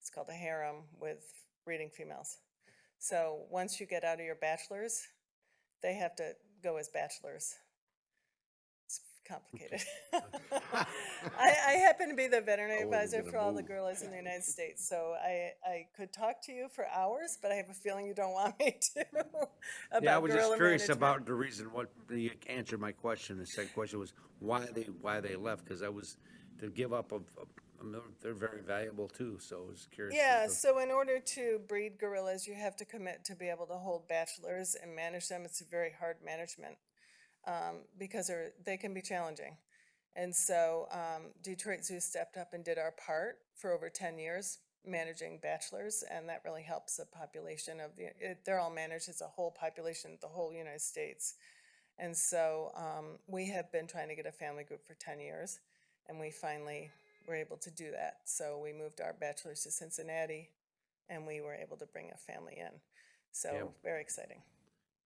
It's called a harem with breeding females. So once you get out of your bachelors, they have to go as bachelors. It's complicated. I happen to be the veterinary I wasn't advisor gonna for all the move. gorillas in the United States, so I could talk to you for hours, but I have a feeling you don't want me to. About Yeah, I was just gorilla curious management. about the reason, what, you answered my question. The second question was why they left, because I was to give up they're very valuable too, so I was curious. Yeah, as to- so in order to breed gorillas, you have to commit to be able to hold bachelors and manage them. It's a very hard management because they can be challenging. And so Detroit Zoo stepped up and did our part for over 10 years managing bachelors, and that really helps the population of they're all managed as a whole population, the whole United States. And so we have been trying to get a family group for 10 years, and we finally were able to do that. So we moved our bachelors to Cincinnati, and we were able to bring a family in. So Yeah. very exciting.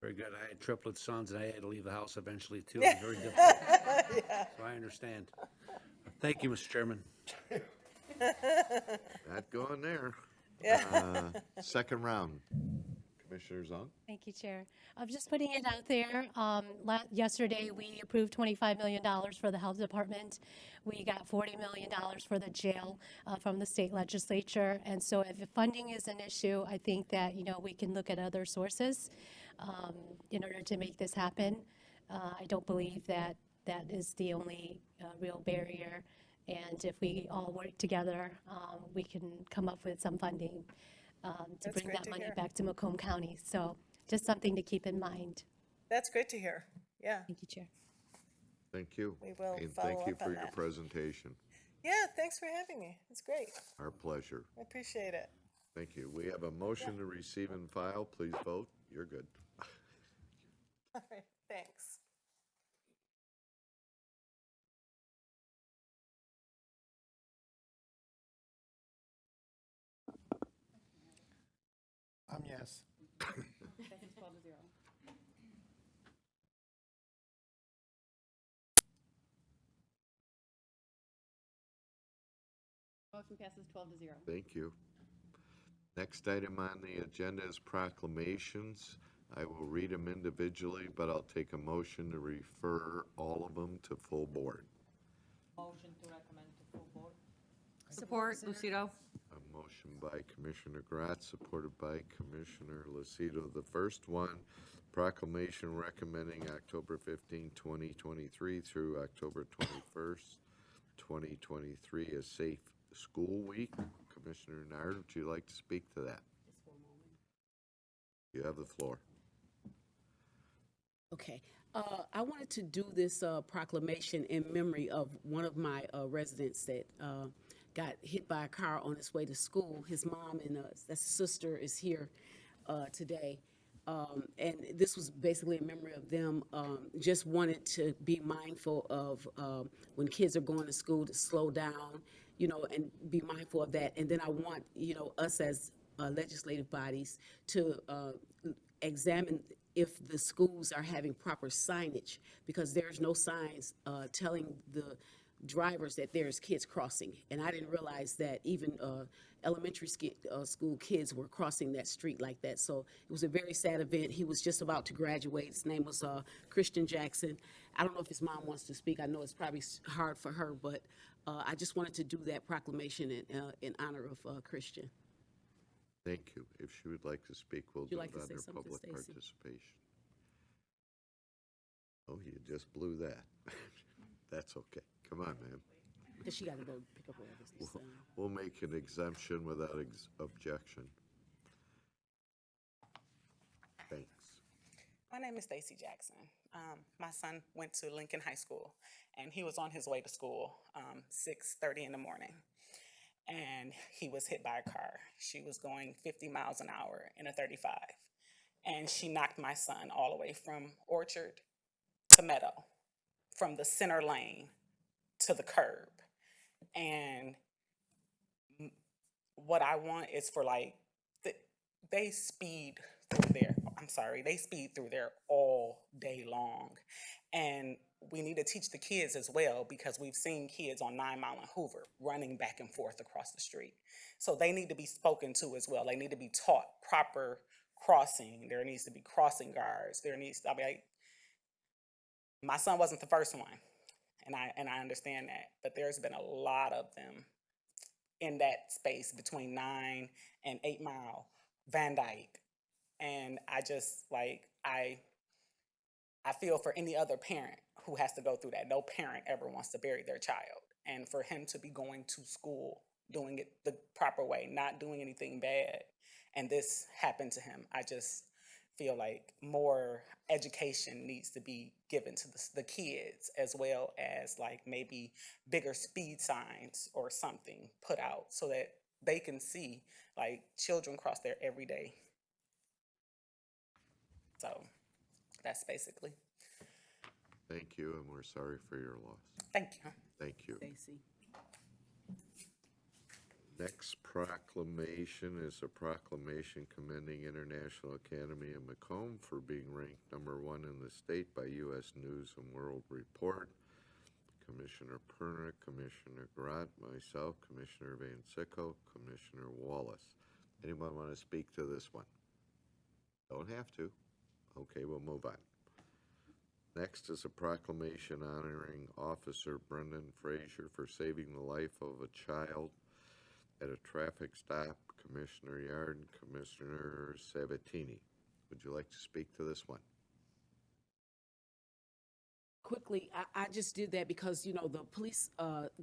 Very good. I had triplet sons and I had to leave the house eventually too. It was very difficult. Yeah. So I understand. Thank you, Mr. Chairman. Not going there. Yeah. Second round. Commissioner Zong? Thank you, Chair. I'm just putting it out there. Yesterday, we approved $25 million for the Health Department. We got $40 million for the jail from the state legislature. And so if funding is an issue, I think that, we can look at other sources in order to make this happen. I don't believe that that is the only real barrier. And if we all work together, we can come up with some funding to That's bring great that to money hear. back to Macomb County. So just something to keep in mind. That's great to hear. Yeah. Thank you, Chair. Thank you. We will And follow thank you up for on your that. presentation. Yeah, thanks for having me. It's great. Our pleasure. I appreciate it. Thank you. We have a motion to receive and file. Please vote. You're good. All right, thanks. 12-0. Motion passes 12-0. Thank you. Next item on the agenda is proclamations. I will read them individually, but I'll take a motion to refer all of them to full board. Motion to recommend to full board. Support, Lucido. A motion by Commissioner Gratz, supported by Commissioner Lucido. The first one, proclamation recommending October 15, 2023 through October 21st, 2023 as Safe School Week. Commissioner Nard, would you like to speak to that? Just for a moment. You have the floor. Okay. I wanted to do this proclamation in memory of one of my residents that got hit by a car on his way to school. His mom and that's sister is here today. And this was basically in memory of them. Just wanted to be mindful of when kids are going to school to slow down, you know, and be mindful of that. And then I want, you know, us as legislative bodies to examine if the schools are having proper signage, because there's no signs telling the drivers that there's kids crossing. And I didn't realize that even elementary school kids were crossing that street like that. So it was a very sad event. He was just about to graduate. His name was Christian Jackson. I don't know if his mom wants to speak. I know it's probably hard for her, but I just wanted to do that proclamation in honor of Christian. Thank you. If she would like to speak, we'll do like it to say under something, public Stacy? participation. Oh, you just blew that. That's okay. Come on, ma'am. Because she got to go pick up her business. We'll make an exemption without objection. Thanks. My name is Stacy Jackson. My son went to Lincoln High School, and he was on his way to school 6:30 in the morning, and he was hit by a car. She was going 50 miles an hour in a 35, and she knocked my son all the way from Orchard to Meadow, from the center lane to the curb. And what I want is for they speed through there. They speed through there all day long. And we need to teach the kids as well, because we've seen kids on 9 Mile and Hoover running back and forth across the street. So they need to be spoken to as well. They need to be taught proper crossing. There needs to be crossing guards. My son wasn't the first one, and I understand that, but there's been a lot of them in that space between 9 and 8 Mile, Van Dyke. And I just I feel for any other parent who has to go through that. No parent ever wants to bury their child. And for him to be going to school, doing it the proper way, not doing anything bad, and this happened to him, I just feel like more education needs to be given to the kids, as well as maybe bigger speed signs or something put out so that they can see children cross there every day. So that's basically. Thank you, and we're sorry for your loss. Thank you. Thank you. Stacy. Next proclamation is a proclamation commending International Academy of Macomb for being ranked #1 in the state by U.S. News and World Report. Commissioner Perna, Commissioner Grott, myself, Commissioner Van Sickle, Commissioner Wallace. Anyone want to speak to this one? Don't have to. Okay, we'll move on. Next is a proclamation honoring Officer Brendan Fraser for saving the life of a child at a traffic stop. Commissioner Yard and Commissioner Sabatini. Would you like to speak to this one? Quickly, I just did that because, you know, the police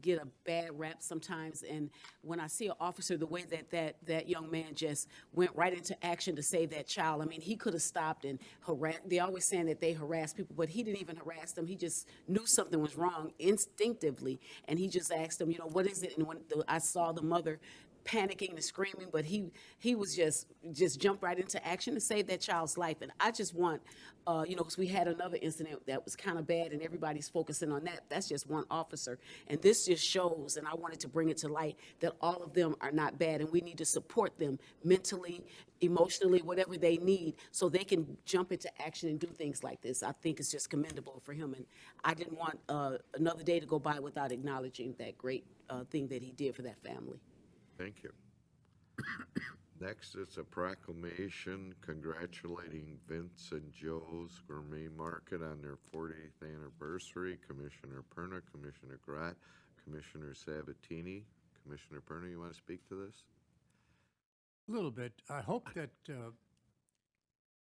get a bad rap sometimes. And when I see an officer, the way that young man just went right into action to save that child. I mean, he could have stopped and harassed. They're always saying that they harass people, but he didn't even harass them. He just knew something was wrong instinctively. And he just asked them, you know, what is it? And when I saw the mother panicking and screaming, but he was just jumped right into action to save that child's life. And I just want, because we had another incident that was kind of bad and everybody's focusing on that. That's just one officer. And this just shows, and I wanted to bring it to light, that all of them are not bad and we need to support them mentally, emotionally, whatever they need, so they can jump into action and do things like this. I think it's just commendable for him. And I didn't want another day to go by without acknowledging that great thing that he did for that family. Thank you. Next is a proclamation congratulating Vince and Joe's Gourmet Market on their 40th anniversary. Commissioner Perna, Commissioner Grott, Commissioner Sabatini. Commissioner Perna, you want to speak to this? A little bit. I hope that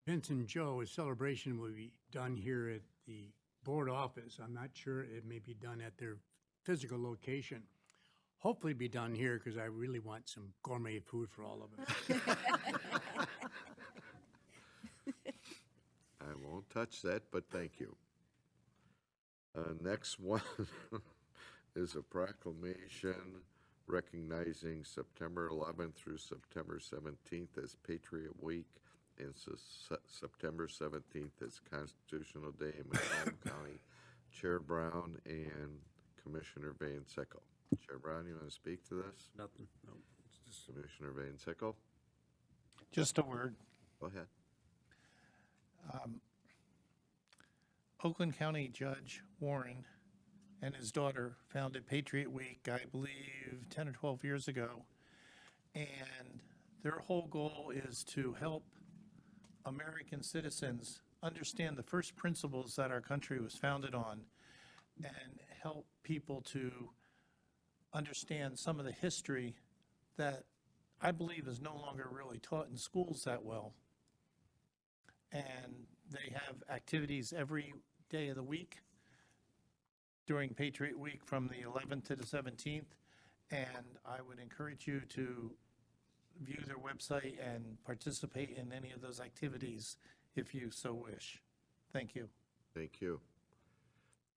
Vince and Joe's celebration will be done here at the board office. I'm not sure. It may be done at their physical location. Hopefully be done here because I really want some gourmet food for all of us. I won't touch that, but thank you. Next one is a proclamation recognizing September 11th through September 17th as Patriot Week and September 17th as Constitutional Day in Macomb County. Chair Brown and Commissioner Van Sickle. Chair Brown, you want to speak to this? Nothing, no. It's just Commissioner Van Sickle? Just a word. Go ahead. Oakland County Judge Warren and his daughter founded Patriot Week, I believe, 10 or 12 years ago. And their whole goal is to help American citizens understand the first principles that our country was founded on and help people to understand some of the history that I believe is no longer really taught in schools that well. And they have activities every day of the week during Patriot Week from the 11th to the 17th. And I would encourage you to view their website and participate in any of those activities if you so wish. Thank you. Thank you.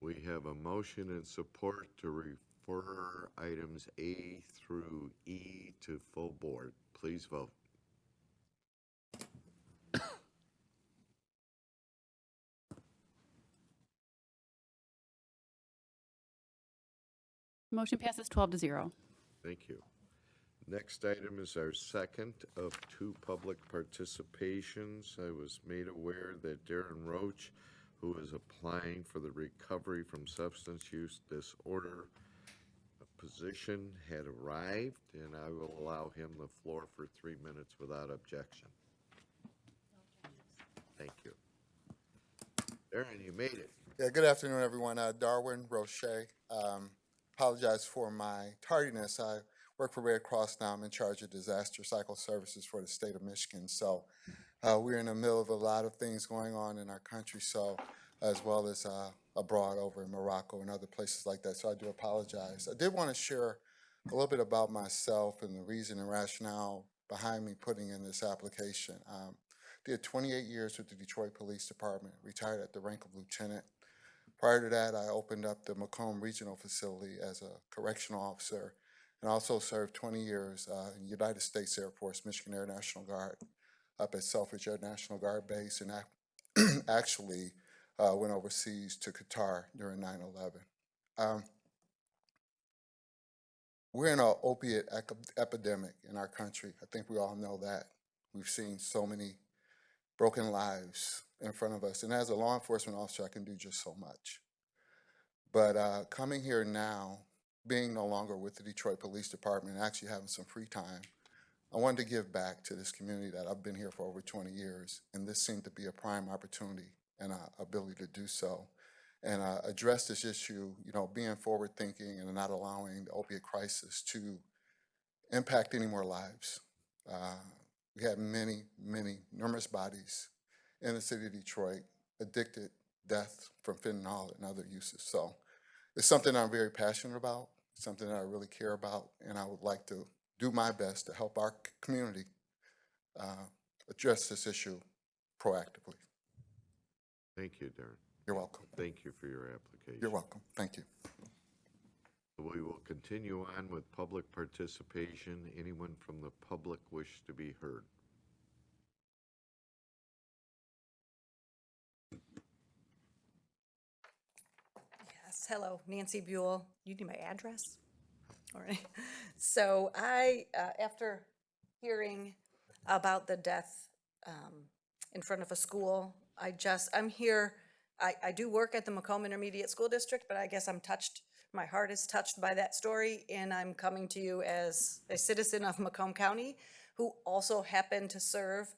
We have a motion and support to refer items A through E to full board. Please vote. Motion passes 12-0. Thank you. Next item is our second of two public participations. I was made aware that Darren Roach, who is applying for the recovery from substance use disorder position, had arrived, and I will allow him the floor for 3 minutes without objection. Thank you. Darren, you made it. Yeah, good afternoon, everyone. Darwin Roche. Apologize for my tardiness. I work for Red Cross now. I'm in charge of disaster cycle services for the state of Michigan. So we're in the middle of a lot of things going on in our country, so as well as abroad over in Morocco and other places like that. So I do apologize. I did want to share a little bit about myself and the reason and rationale behind me putting in this application. Did 28 years with the Detroit Police Department, retired at the rank of lieutenant. Prior to that, I opened up the Macomb Regional Facility as a correctional officer and also served 20 years in United States Air Force, Michigan Air National Guard, up at Selfridge Air National Guard Base, and actually went overseas to Qatar during 9/11. We're in an opiate epidemic in our country. I think we all know that. We've seen so many broken lives in front of us. And as a law enforcement officer, I can do just so much. But coming here now, being no longer with the Detroit Police Department and actually having some free time, I wanted to give back to this community that I've been here for over 20 years. And this seemed to be a prime opportunity and ability to do so. And address this issue, being forward thinking and not allowing the opiate crisis to impact any more lives. We have numerous bodies in the city of Detroit addicted, death from fentanyl and other uses. So it's something I'm very passionate about, something that I really care about, and I would like to do my best to help our community address this issue proactively. Thank you, Darren. You're welcome. Thank you for your application. You're welcome. Thank you. We will continue on with public participation. Anyone from the public wish to be heard? Yes, hello, Nancy Buyle. You need my address? All right. So I, after hearing about the death in front of a school, I'm here, I do work at the Macomb Intermediate School District, but I guess I'm touched, my heart is touched by that story, and I'm coming to you as a citizen of Macomb County who also happened to serve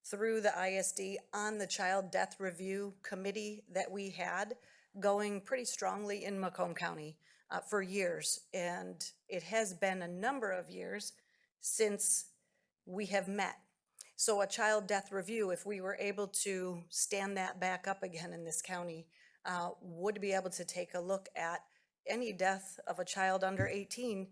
through the ISD on the Child Death Review Committee that we had going pretty strongly in Macomb County for years. And it has been a number of years since we have met. So a child death review, if we were able to stand that back up again in this county, would be able to take a look at any death of a child under 18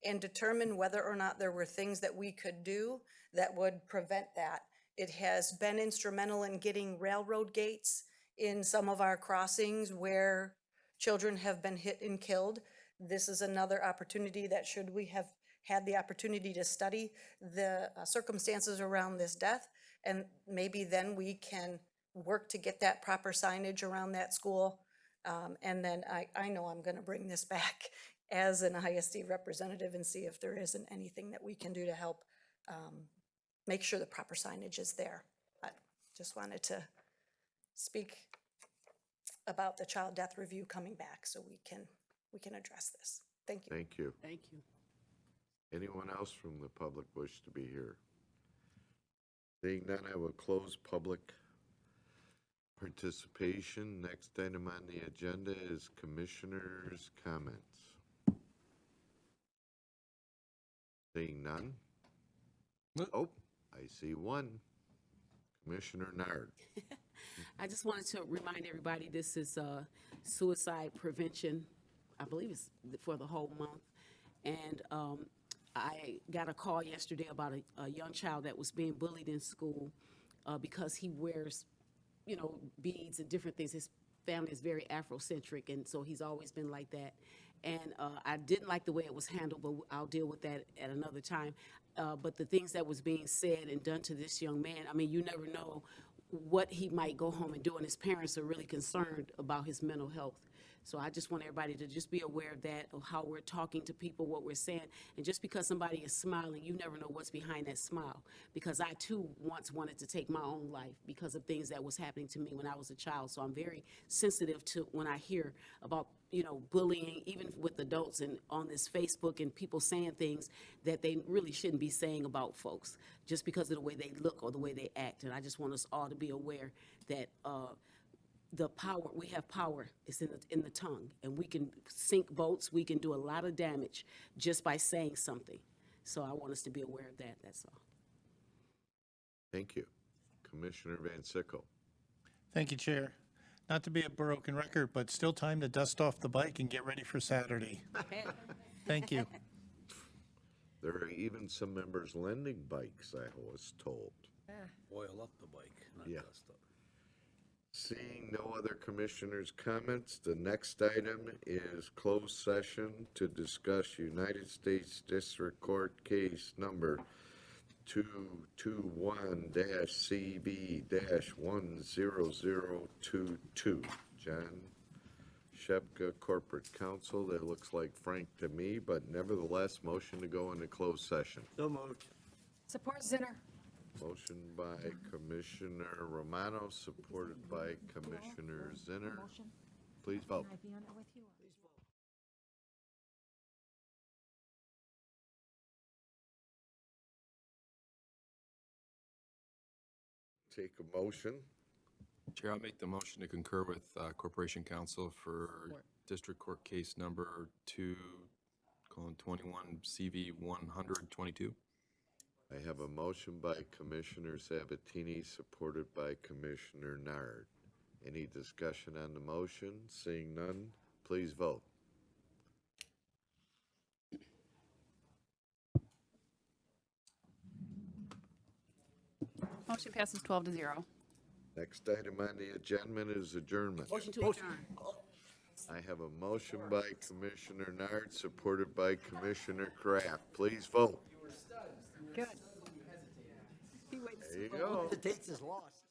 and determine whether or not there were things that we could do that would prevent that. It has been instrumental in getting railroad gates in some of our crossings where children have been hit and killed. This is another opportunity that, should we have had the opportunity to study the circumstances around this death, and maybe then we can work to get that proper signage around that school. And then I know I'm going to bring this back as an ISD representative and see if there isn't anything that we can do to help make sure the proper signage is there. I just wanted to speak about the child death review coming back so we can address this. Thank you. Thank you. Thank you. Anyone else from the public wish to be here? Seeing none, I will close public participation. Next item on the agenda is commissioners' comments. Seeing none? Oh, I see one. Commissioner Nard. I just wanted to remind everybody, this is suicide prevention, I believe it's for the whole month. And I got a call yesterday about a young child that was being bullied in school because he wears, beads and different things. His family is very Afrocentric, and so he's always been like that. And I didn't like the way it was handled, but I'll deal with that at another time. But the things that was being said and done to this young man, I mean, you never know what he might go home and do, and his parents are really concerned about his mental health. So I just want everybody to just be aware of that, of how we're talking to people, what we're saying. And just because somebody is smiling, you never know what's behind that smile. Because I, too, once wanted to take my own life because of things that was happening to me when I was a child. So I'm very sensitive to when I hear about, bullying, even with adults and on this Facebook, and people saying things that they really shouldn't be saying about folks just because of the way they look or the way they act. And I just want us all to be aware that the power, we have power, is in the tongue, and we can sink boats, we can do a lot of damage just by saying something. So I want us to be aware of that, that's all. Thank you. Commissioner Van Sickle. Thank you, Chair. Not to be a broken record, but still time to dust off the bike and get ready for Saturday. Thank you. There are even some members lending bikes, I was told. Oil up the bike, not Yeah. dust up. Seeing no other commissioners' comments, the next item is closed session to discuss United States District Court case number 221-CB-10022. John Shepka, Corporate Counsel. That looks like Frank to me, but nevertheless, motion to go into closed session. So moved. Support Zinner. Motion by Commissioner Romano, supported by Commissioner Zinner. Please vote. Take a motion. Chair, I'll make the motion to concur with Corporation Counsel for District Court Case Number 2:21-CV-10022. I have a motion by Commissioner Sabatini, supported by Commissioner Nard. Any discussion on the motion? Seeing none, please vote. Motion passes 12-0. Next item on the agenda is adjournment. Motion to adjourn. I have a motion by Commissioner Nard, supported by Commissioner Kraft. Please vote. Good. There you go. Hesitates is lost.